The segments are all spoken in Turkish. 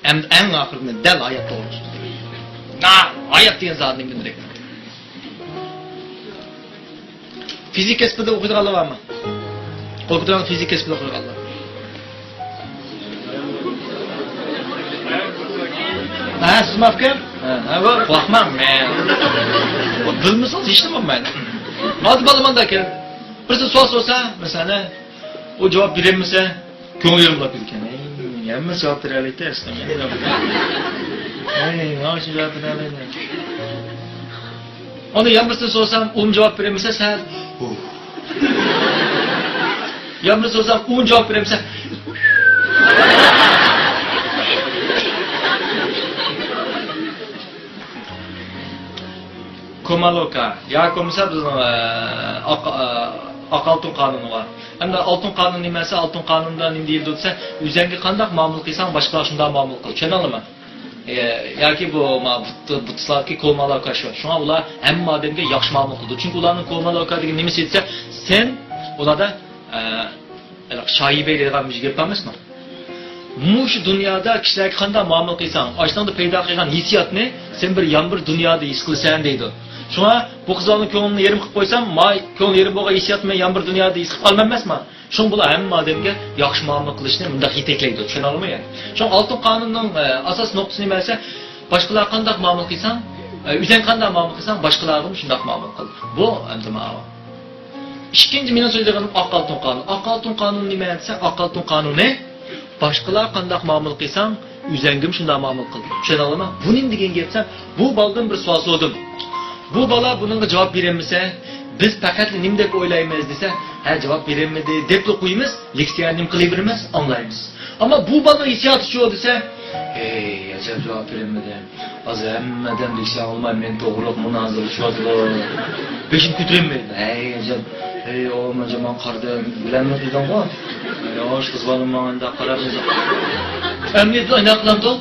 en ahirinde del hayat doğrusu. Hayat diyen zatın imdin direkt. Fizik espride okuyduğu Allah var mı? Okuduğun fizik espride okuyduğu Allah. Ha, siz mafken? Ha, kulakmam ben. Bilmiyorsunuz işte mi ben? Hadi balımdan da gelin. Birisi sual sorsa, mesela o cevap veremezse, köngül yorulap yürürken. Yemez cevap vereleydi aslında. Nasıl cevap vereleydi? Onu yemezse sorsam, cevap veremezse sen... Yemezse sorsam, cevap veremezse... Komaloka. Ya komiser bizning altın kanunu var. Hem de altın kanunu nimasi, altın kanununda nima deyildi desa, o'zingga qanday muomala qilsang, boshqalar shunday muomala qil. Tushunalmi? Yoki bu butlarki komaloka shu. Shunga ular hamma odamga yaxshi muomala qildi. Chunki ularning komaloka degan nimasi desa, sen ularda shoyiba degan bir gap emasmi? Mush dunyoda kishilarga qanday muomala qilsang, oshtonda paydo qilgan hissiyotni sen bir yomg'ir dunyoda his qilsan deydi. Şuna bu kızların ko'nglini yerim qilib qo'ysam, may ko'ngli yerim bo'lgan hissiyot men yomg'ir dunyoda his qilib qolmam emasmi? Shun bular hamma odamga yaxshi muomala qilishni bunda yetaklaydi. Tushunarlimi yani? Shun oltin qonunning asos nuqtasi nima esa, boshqalar qanday muomala qilsang, o'zing qanday muomala qilsang, boshqalarga shunday muomala qil. Bu endi ma'lum. Ikkinchi men so'zlaganim oq oltin qonun. Oq oltin qonun nima desa, oq oltin qonuni boshqalar qanday muomala qilsang, o'zingim shunday muomala qil. Tushunarlimi? Buning degan gapsa, bu baldan bir savol so'radim. Bu bala bununla cevap veremese, biz fakat nima deb o'ylaymiz desa, ha cevap veremedi deb qo'yamiz, leksiya nim qilaveramiz, anglaymiz. Ama bu bala hissiyoti shu desa, acaba cevap veremedi. Az hammadan leksiya olmay men to'g'riq munozara shular. Beshim ko'tarilmaydi. Acaba olmajaman qarda bilanmi dedim ku. Yosh qiz bolam manga qarab emniyet aniqlandi.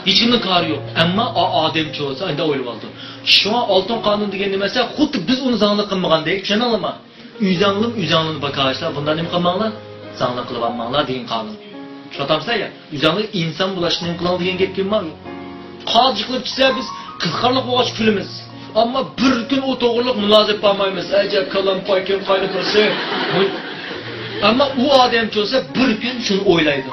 Hiç kimning kari yok. Ama odam çoğusa anda o'ylab oldi. Şu an altın kanun degan nimasi, xuddi biz uni zangli qilmagandek, tushunalmi? Uyzanglim bakashlar, bundan nima qilmanglar? Zangli qilib olmanglar degan qonun. Tushunatamsizlar ya? Uyzangli inson bo'lishni qiladi degan gap kelmaydi. Qoziqlib chiqsa biz qizqarliq o'g'ach kulimiz. Ammo bir kun o to'g'riliq mulozamat qilmaymiz. Ajab kalam qo'ygan qayda tursa. Ammo u odam bo'lsa bir kun shuni o'ylaydi.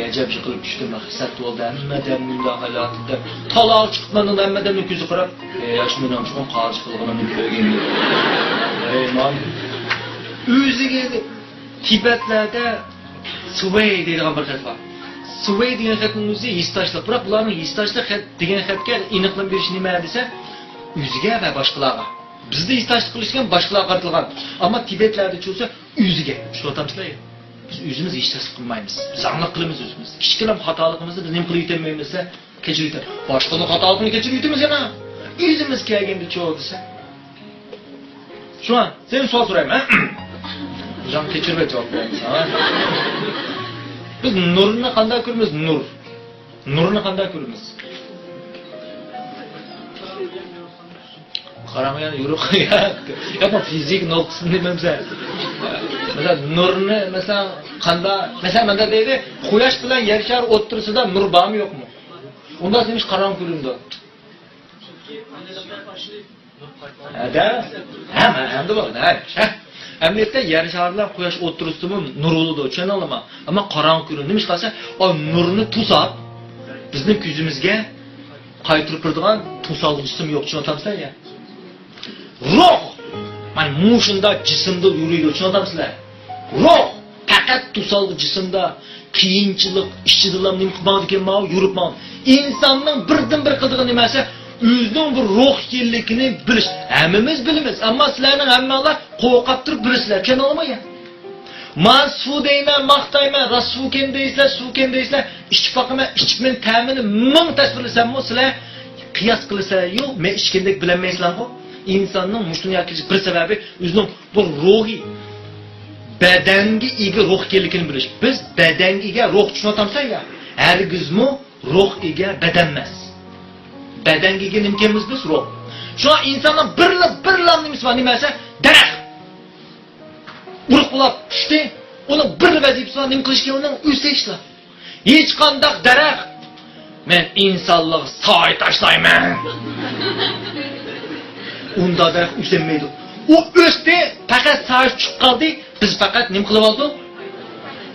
Acaba şey kılıp düştüm bak, hissat oldu, emmeden müdahalatında, talağı çıkmanın emmeden öküzü kırıp, yaşmıyorum şu an karşı kılıbına mülköye geliyor. Özü geldi, Tibetlerde Sway dediğin bir xat var. Sway degan xatning o'zi histoshlik, biroq bularning histoshlik xat degan xatga aniqlik berish nima desa, o'ziga va boshqalarga. Bizda histoshlik qilishgan boshqalarga qaratilgan, ammo Tibetlarda bo'lsa o'ziga. Tushunatamizlar? Biz o'zimiz hech narsa qilmaymiz. Biz aniq qilamiz o'zimiz. Kichkina xatoligimizni biz nima qilib yetmaymiz-sa, kechirib yetamiz. Boshqaning xatoligini kechirib yetamiz yana. O'zimiz kelganda cho'q desa. Shu an sen savol so'rayman. Jon kechirib javob beramiz, ha? Biz nurni qanday ko'ramiz? Nurni qanday ko'ramiz? Qaramagan yurib qo'yapti. Yo'q, fizik nuqtasini demamsa. Mesela nurni mesela qanday, mesela menda deydi, quyosh bilan yer shari o'ttirisida nur bormi yo'qmi? Unda sen hech qarang ko'rindi. Ada, hamda bor, ha. Amniyatda yer shari bilan quyosh o'ttirisimi nur bo'ladi, tushunalmi? Ammo qarang ko'rindi. Nima qilsa, o nurni tusab bizning ko'zimizga qaytirib turadigan tusalg'ishim yo'q, tushunatamizlar ya. Ruh mana mushunda jismda yuriydi, tushunatamizlar? Ruh faqat tusalg'i jismda qiyinchilik ishchidilam nim qilmaydigan ma yuribman. İnsanning birdan bir qildigan nimasi o'zining bir ruh kelligini bilish. Hammamiz bilamiz, ammo sizlarning hammalar qo'rqib turib bilasizlar, tushunolmaymi? Men suv deyman, maqtayman, rasuken deysizlar, suken deysizlar, ichib boqaman, ichibmen ta'mini ming tasvirlasam-mu sizlar qiyos qilasizlar, yo'q, men ichgandek bilmaysizlar-ku. İnsanın muştunu yakıcı bir sebebi özünün bu ruhi bedenge ega ruh kelligini bilish. Biz bedenge ruh tushuntamsan ya. Hergizmi ruh ega beden emas. Bedenge nimkemiz biz ruh. Şu an insanlar birlam nimasi var, nimasi daraxt. Urug' qulab tushdi, uni bir vazifasi var, nim qilishga uning o'zi ishlar. Hiç kandak derek. Men insanlık say taşlayman. Unda derek üstlenmeydi. O öste fakat say çıkaldı. Biz fakat nim kılıp aldık?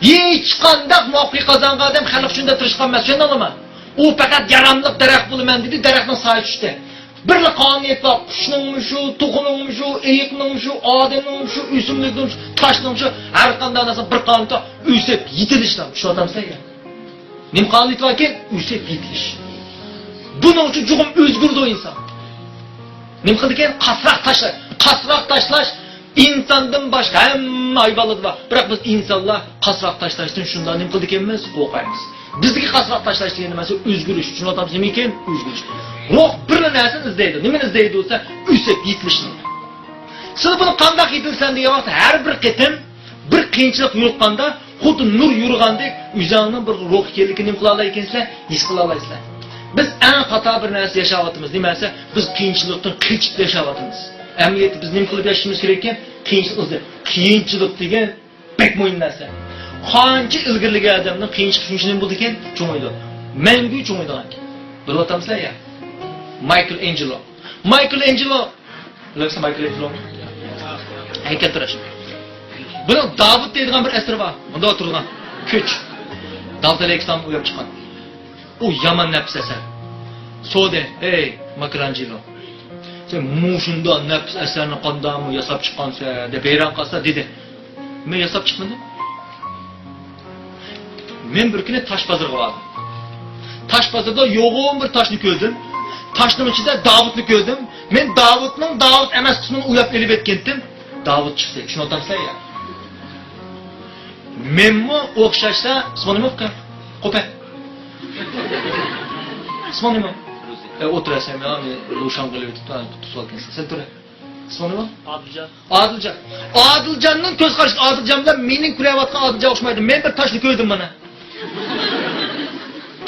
Hiç kandak muvaffak kazangan adam halk şunda tırışkan mesken alama. O fakat yaramlık derek bulumen dedi. Derekten say düştü. Bir kaniyet var. Kuşnun şu, tokunun şu, eğiknin şu, ademnin şu, üsümlükün şu, taşның şu. Her kandan nasıl bir kanıta üsep yitilişler. Şu adam sen ya. Nim kaniyet varken üsep yitiliş. Bunun için çoğum özgürdü o insan. Nim kıldıken kasrak taşlar. Kasrak taşlaş insandan başka hem aybalıdı var. Bırak biz insanlar kasrak taşlaştın şundan nim kıldıkenimiz okuyamız. Bizdeki kasrak taşlaş degeni mesela özgürlüş. Şunu adam semeyken özgürlüş. Ruh bir narsani izlaydi. Nimani izlaydi olsa üsep yitilishni. Siz buni qanday yetilsan degan vaqtda har bir qitim bir qiyinchilik yo'qganda xuddi nur yurgandek o'zingni bir ruh ekanligini nim qila olar ekansizlar, his qila olasizlar. Biz eng xato bir narsa yashayapmiz. Nimasi? Biz qiyinchilikdan qichib yashayapmiz. Amniyat biz nim qilib yashashimiz kerak ekan, qiyinchilik degan bek mo'yin narsa. Qancha ilgirligi odamning qiyinchilik shunchalik bo'ldi ekan, cho'maydi. Mangu cho'maydi ekan. Bilyapsizlar ya? Michelangelo. Bilirsiz Michelangelo? Haykaltirash. Buni Davud deydigan bir asr bor. Bunda o'tirgan. Kuch. Davud alayhissalom uyab chiqqan. U yomon nafs asar. So'de, ey Michelangelo. Sen mushunda nafs asarni qandoqmi yasab chiqqansa deb hayron qolsa dedi. Men yasab chiqmadim. Men bir kuni tosh bozorga bordim. Tosh bozorda yo'g'on bir toshni ko'rdim. Taşның içinde Davud'nu gördüm. Men Davud emas qismini uyab elib etkendim. Davud chiqsa, shuni otamsan ya. Menmi o'xshashsa, ismi nima ekan? Qo'pa. Ismi nima? O'tirasan, men ro'shan qilib tutib olgansan. Sen tur. Ismi nima? Adiljon. Adiljonning ko'z qarashi Adiljon bilan mening kurayotgan Adiljon o'xshamaydi. Men bir toshni ko'rdim mana.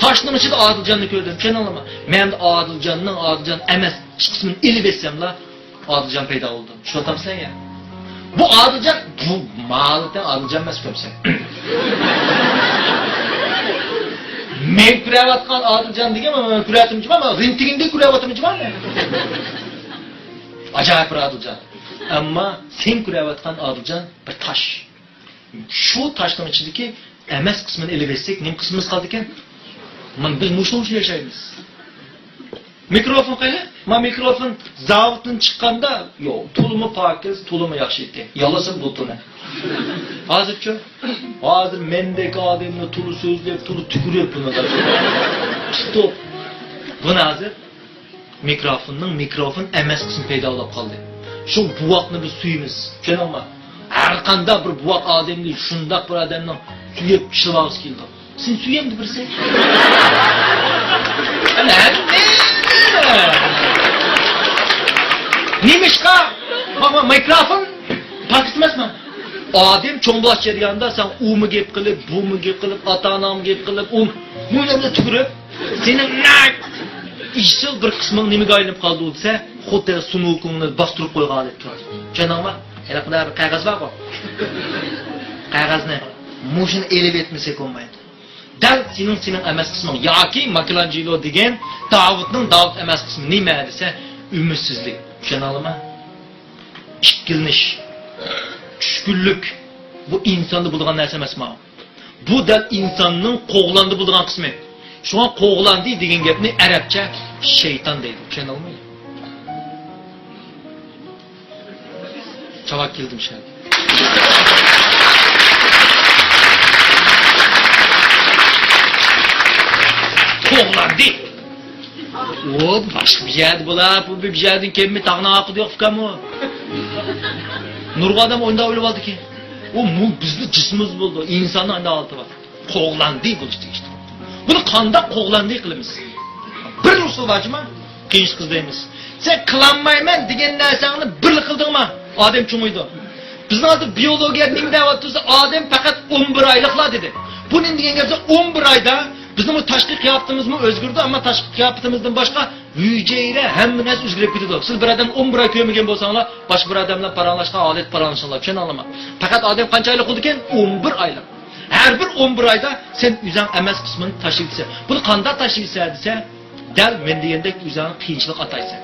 Taşның içinde Adilcan'ı gördüm. Sen anlama. Ben de Adilcan emes kısmını elip etsem la Adilcan peyda oldu. Şu adam sen ya. Bu Adilcan, bu mağalıktan Adilcan emas köpsen. Men kürevatkan Adilcan diyeyim ama kürevatımcı var ama rintiginde kürevatımcı var mı? Acayip bir Adilcan. Ama sen kürevatkan Adilcan bir taş. Şu taşның içindeki emes kısmını elip etsek, nem kısmımız kaldıkken biz muşnumuş yaşayımız. Mikrofon kayla? Mikrofon zavutun çıkkanda yok. Tulumu pakiz, tulumu yaxşı etti. Yalasın bultuna. Hazır çok. Hazır mendek adamla tulu sözleyip, tulu tükürüp buna da. Stop. Bu hazır. Mikrofon emes kısmı peyda olup kaldı. Şu buvakını biz suyumuz. Şöyle ama. Arkanda bir buvak adamla, şundak bir adamla suyup şılağız geldi. Sen suyem de birisi. Neymiş ka? Bak mikrofon pakistemez mi? Adem çoğunbaş yeriyanda sen umu gep kılıp, bumu gep kılıp, ata-anam gep kılıp, böyle tükürüp, senin işçil bir kısmın nemi gaynıp kaldı olsa, xuddi sunukunu bastırıp koygan deb turadi. Tushundingmi? Yana bular bir qog'oz bor. Qog'ozni mushuni elib etmasak bo'lmaydi. Dal senin emas kısmın. Yoki Michelangelo degan Davud emas kısmı nima desa, ümitsizlik. Tushunalimi? İkilnish, tushkunlik. Bu insonda bo'lgan narsa emasmi? Bu dal insonning qo'g'landi bo'lgan qismi. Shunga qo'g'landi degan gapni arabcha shayton deydi. Tushunalmi? Cevap keldim şu an. Qo'g'landi. O başka bir yerde bular, bu bir yerden kelme tağına akıdı yok fikam o. Nurgu adam oyunda öyle oldu ki. O bizde cismimiz buldu, insanın aynı altı var. Qo'g'landi buluştu işte. Bunu kanda qo'g'landi qilamiz. Bir usul var mı? Genç kız deymiz. Sen kılanmayman degan narsani bir qildingmi? Odam cho'maydi. Bizning hozir biyologiya nima deyapti? Odam faqat 11 oyliklar dedi. Buning degan gapsa 11 oyda bizim bu tashqi qiyofatimizmi o'zgardi, ammo tashqi qiyofatimizdan boshqa hujayra hamma narsa o'zgarib ketadi. Siz bir odam 11 oy ko'rmagan bo'lsanglar, boshqa bir odam bilan paranglashgan holat paranglashinglar. Tushunolmayman. Faqat odam qancha oylik bo'ldi ekan? 11 oylik. Her bir 11 ayda sen üzən emas kısmını taşıyırsa. Bunu qanda taşıyırsa dese, gel men degендek üzən qiyinchilik ataysan.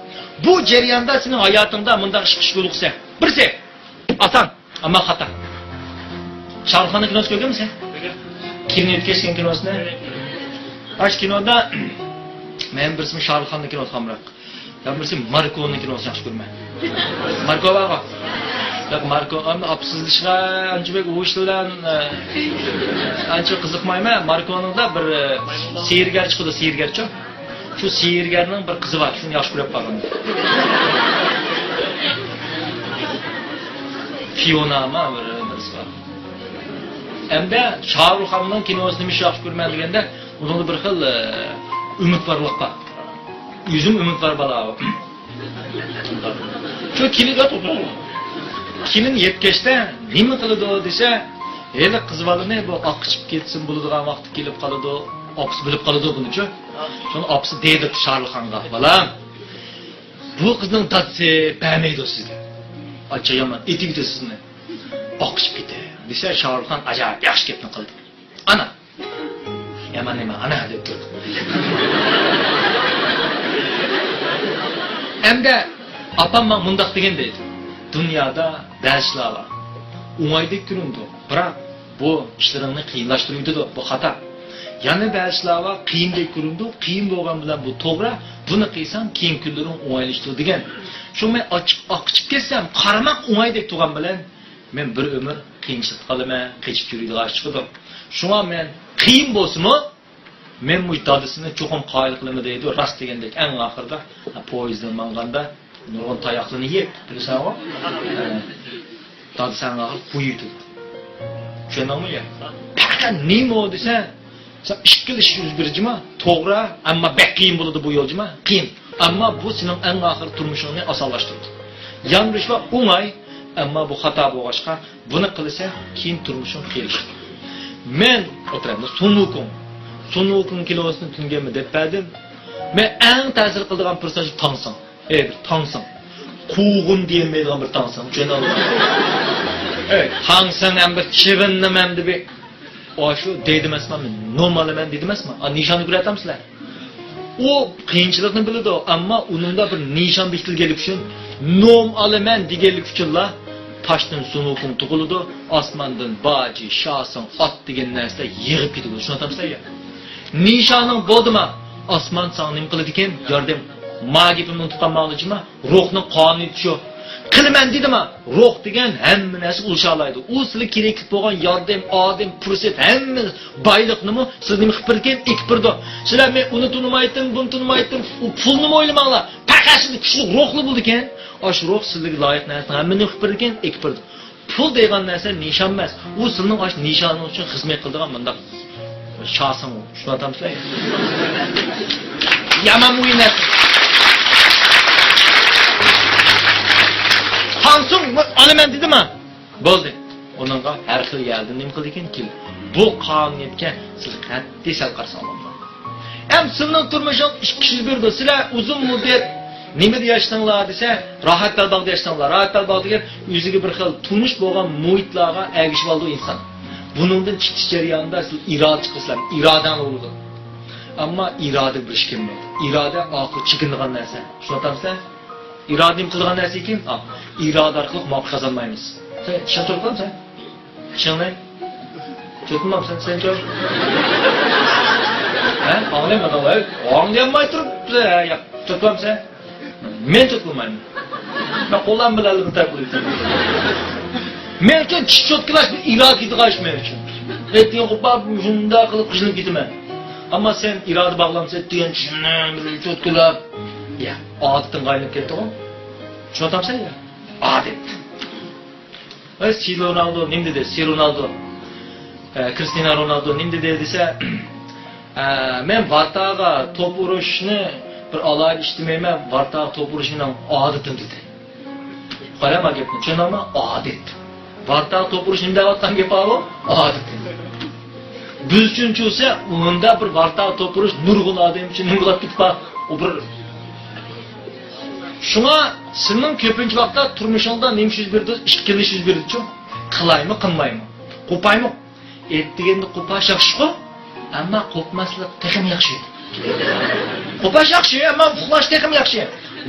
Bu jarayonda senin hayatında mındaq chiqish yo'liqsa, birse asan, ama xata. Şarxanın kinosu görgenmisən? Kimni yetkazgan kinosini? Aç kinoda men birisini Şarxanın kinosi hamroq. Ya birisi Marko'nun kinosini yaxshi ko'raman. Marko bor. Bak Marko ama apsızlışga ançabek uğuştulan ança kızıkmayma. Marko'nun da bir seyirger çıkıdı, seyirgerçi. Şu seyirgerinin bir kızı var. Şunu yaş görüp bakın. Fiona ama birisi var. Hem de Şahrukhan'ın kinosunu bir yaş görmen degende onun bir xil ümit varlık var. Yüzüm ümit var bala. Şu kilide tutuyor. Kimin yetkeşte nima qiladi desa, hele qiz balani bu oqishib ketsin bo'ladigan vaqt kelib qoladi, opsi bilib qoladi buni-chi. Shuni opsi deydi Sharlxonga, "Balam, bu qizning tatsi bermaydi sizga. Acha yomon etigida sizni oqishib ketadi." Desa Sharlxon ajoyib yaxshi gapni qildi. Ana. Yomon nima, ana deb turdi. Endi apam men mundaq degan deydi. Dünyada ba'zilar var. Umaydik günündü. Bırak bu işlerini kıyınlaştırıyordu. Bu hata. Yani ba'zilar var kıyındek günündü. Kıyın bo'lgan bilan bu to'g'ri. Buni qilsam keyin kunlarim o'ng'aylashdi degan. Shu men oqib ketsam, qaramoq o'ng'aydek turgan bilan men bir umr qiyinchilik qalaman, qechib yuradigan chiqdim. Shunga men qiyin bo'lsa-mu, men bu dadisini cho'qim qoyil qilaman deydi. Rost degandek eng oxirida poyezddan manganda nurg'un tayoqlarni yeb, bilasanmi? Dadi sana buyurdi. Tushunammi ya? Faqat nima desa, sen ishqilish yuz berjima, to'g'ri, ammo bek qiyin bo'ladi bu yo'ljima, qiyin. Ammo bu sening eng oxir turmushingni osonlashtirdi. Yanglish va o'ng'ay, ammo bu xato bo'lg'achqa, buni qilsa, keyin turmushing qiyinlashadi. Men o'tiraman, Sunukun kilosini tungami deb berdim. Men eng ta'sir qiladigan personaj Tangsan. Bir Tangsan. Quvğun diyemeydiğin bir Tangsan. Evet. Tangsan hem bir çivinlim hem de bir o şu deydimesme mi? Normalde ben deydimesme. Nişanı güretem sizler. O kıyınçılıkını bilirdi o. Ama onun da bir nişan biçtil gelip için normalde ben digelik içinla taştın sunukun tukuludu. Asmandan bacı, şahsın, at degen nesle yığıp gidiyordu. Şunu atamsın ya. Nişanın boduma asman sana nim kılıdı iken yardım. Ma gepimni tutqanmoqchimi? Ruhning qonuni shu. Qilman dedimi? Ruh degan hamma narsa ulushalaydi. U sizga kerak bo'lgan yordam, odam, fursat, hamma boyliqnimi sizni xipirgan ekpirdi. Sizlar men uni tunmaydim, buni tunmaydim, u pulni o'ylamanglar. Faqat siz kuchli ruhli bo'ldi ekan. Osh ruh sizga loyiq narsa hammani xipirgan ekpirdi. Pul degan narsa nishon emas. U sizning osh nishoning uchun xizmat qiladigan bunda shaxsan shuni aytamsizlar. Yaman o'yinlar. Hansung olaman dedimi? Bo'ldi. Onunğa her xil geldi. Nima qildi ekan? Bu qonuniyatga siz qat'iy sal qarshi olinglar. Ham sizning turmushing 201 da sizlar uzun muddat nima deyashdinglar desa, rohat talbaq deyashdinglar. Rohat talbaq degan o'ziga bir xil turmush bo'lgan muhitlarga ergishib oldi inson. Buningdan chiqish jarayonida siz iroda chiqasizlar, irodan bo'ladi. Ammo iroda bilish kerak. Iroda oxir chekinadigan narsa. Shuni aytamsizlar? İradim qilgan narsa ekan, iroda orqali mol qozonmaymiz. Sen tushuntiribsan? Tushunmay? Tushunmabsan sen joy? Ha? Anglayman, anglamay turibdi. Ya, tushunmabsan? Men tushunmayman. Men qo'lim bilan bitar qilyapman. Men uchun cho'tkilash bir iroda qilgash men uchun. Aytgan qo'pab shunda qilib qishilib ketaman. Ammo sen iroda bog'lamsa, degan shuni cho'tkilab ya, odatdan qaynab ketdi o. Şunu atamsan ya. Adet. Si Ronaldo nima dedi? Si Ronaldo. Cristiano Ronaldo nima dedi desa, men Bartaga top urishni bir alayib ishtimayman, Bartaga top urishning odatim dedi. Qarama gapni, tushunammi? Odat. Bartaga top urish nima deyotgan gap o? Odat. Biz uchunchi esa unda bir Bartaga top urish nurg'un odam uchun nima qilib ketib o bir Şuna sizning ko'pincha vaqtda turmushingizda nima yuz berdi? Ikkilish yuz berdi-ku. Qilaymi, qilmaymi? Qo'paymi? etdiganda qo'pash yaxshi ku, ammo qo'pmaslik texim yaxshi. Qo'pash yaxshi, ammo uxlash texim yaxshi.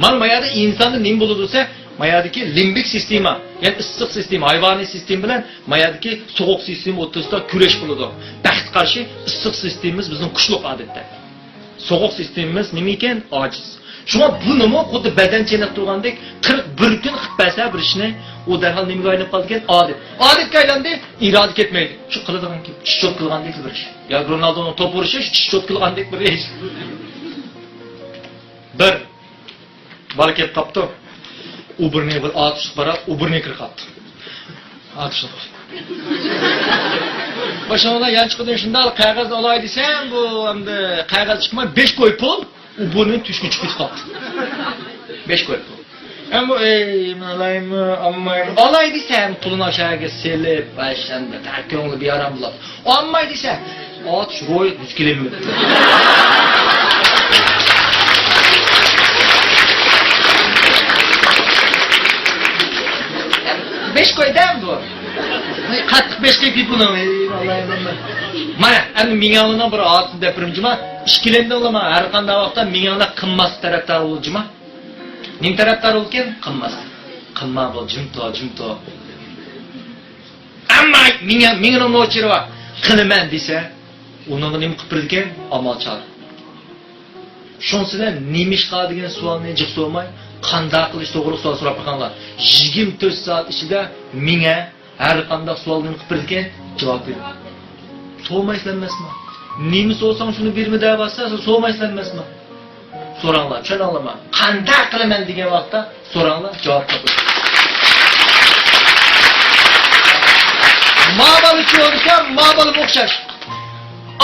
Mana bu yerda insonda nima bo'ladi desa, mayadaki limbik sistema, yani issiq sistema, hayvoniy sistem bilan mayadaki sovuq sistema o'rtasida kurash bo'ladi. Baxtga qarshi issiq sistemamiz bizning kuchli odatda. Sovuq sistemamiz nima ekan? Ojiz. Shuna bu nima xuddi badan chenab turgandek 41 kun qilib bersa bir ishni, u darhol nimaga aylanib qolgan? Odat. Odatga aylandi, iroda ketmaydi. Shu qiladigan ki, shot qilgandek bir ish. Ya Ronaldoning top urishi shot qilgandek bir ish. Bir bola kelib qopdi. U birni bir atışıp barab, u birni qirqatdi. Atışıp. Başına yan çıkıdan şundal qog'oz olay desam, bu endi qog'oz chiqmay 5 qo'y pul, u burni tushga chiqib qoldi. 5 qo'y pul. Hem bu malaymi, ammay olay desam, pulni aşağıga selib, başlanda tak ko'ngli bir aram bo'ladi. Olmay desam, ot ro'y 3 kilometr. 5 koydam bu. Qattiq 5 qo'y pipuni. Allohim. Mana, endi mingalidan bir otni depirimjima, ishkilendan olama har qanday vaqtda mingala qimmas tarafdor bo'ljima. Ning tarafdor bo'lgan qimmas. Qimma bo'l, jimto. Amma mingani nochirva qilaman desa, uni nima qilib birdikan? Amal chor. Shunsidan nimish degan savolni jiq so'ramay, qanday qilish to'g'ri savol so'rab qo'yganlar. 24 soat ichida menga har qanday savolni qilib birdikan javob ber. So'rmaysizlarmi? Nima so'rasam shuni berma deb olsa, so'rmaysizlarmi? So'ranglar, tushunolmayman. Qanday qilaman degan vaqtda so'ranglar, javob toping. Ma'bali ko'rsa, ma'bali o'xshash.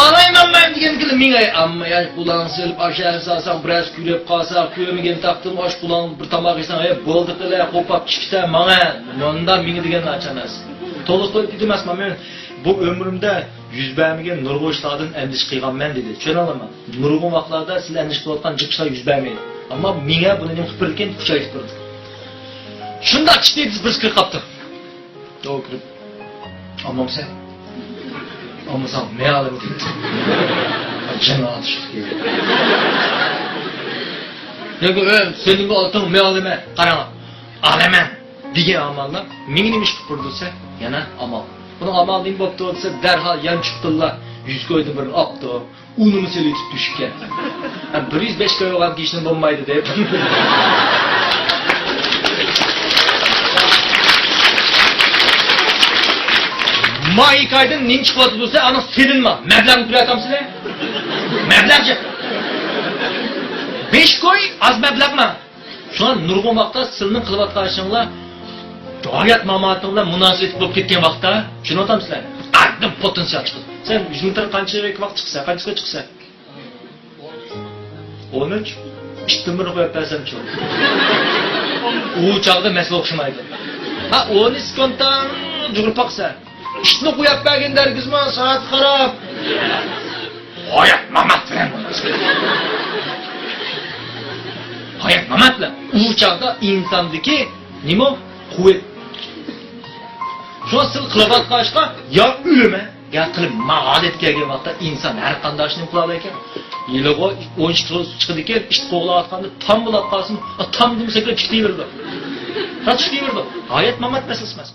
Alayman men degan menga amma yosh bulan silib aşağı salsam biraz kulib qolsa, ko'migan taqdim osh bulan bir tomoq yesam, bo'ldi qila, qo'pab chiqishda menga menda menga deganni achamas. To'liq demasman men bu ömrümdə yuz bermagan nurg'un ishlardan andish qilganman dedi. Tushunolmayman. Nurg'un vaqtlarda siz andish qilayotgan jiqishlar yuz bermaydi. Ammo menga buni nima qilib bergan kuchayib turdi. Shunda chiqdi biz kirib qoldik. To'g'ri. Ammo sen olmasam meyalim dedi. Cennet çıktı. Çünkü senin bu altın meyalime karama. Alemen diye amallar. Mini neymiş kıpırdıysa yana amal. Bunu amal diyeyim baktı olsa derhal yan çıktılar. 100 koydu bir aktı. Unu meseleyi tut düşükken. 105 koy olan kişinin bombaydı deyip. Mahi kaydın nin çıkıvatı dursa ana selinme. Meblağını tülatam size. Meblağcı. 5 koy az meblağ mı? Şu an nurgun vaqtda silinin kılıvat karşınla gayet mamatınla münasebet bulup ketken vaqtda şunu otam sizler. Aydın potansiyel çıkır. Sen 100 metre kança vaqt çıksa, kançıga çıksa? 13. İşte bir koyup versem çok. O çağda mesele okşamaydı. Ha 13 sekundan cugrup baksa. İşte koyup bergenler kızma saat qarab. Hayat mamat bilen hayat mamatla u çağda insandaki nima kuvvet. Şu an siz qilib qashqa ya ölüme ya qilib ma'adet kelgan vaqtda inson har qanday ishni qila ekan. Yiligo 12 kilo chiqdi ekan, ish qo'g'layotganda tam bo'lib qolsin, tam deb sakrab chiqaverdi. Hayat mamat masalasi emas.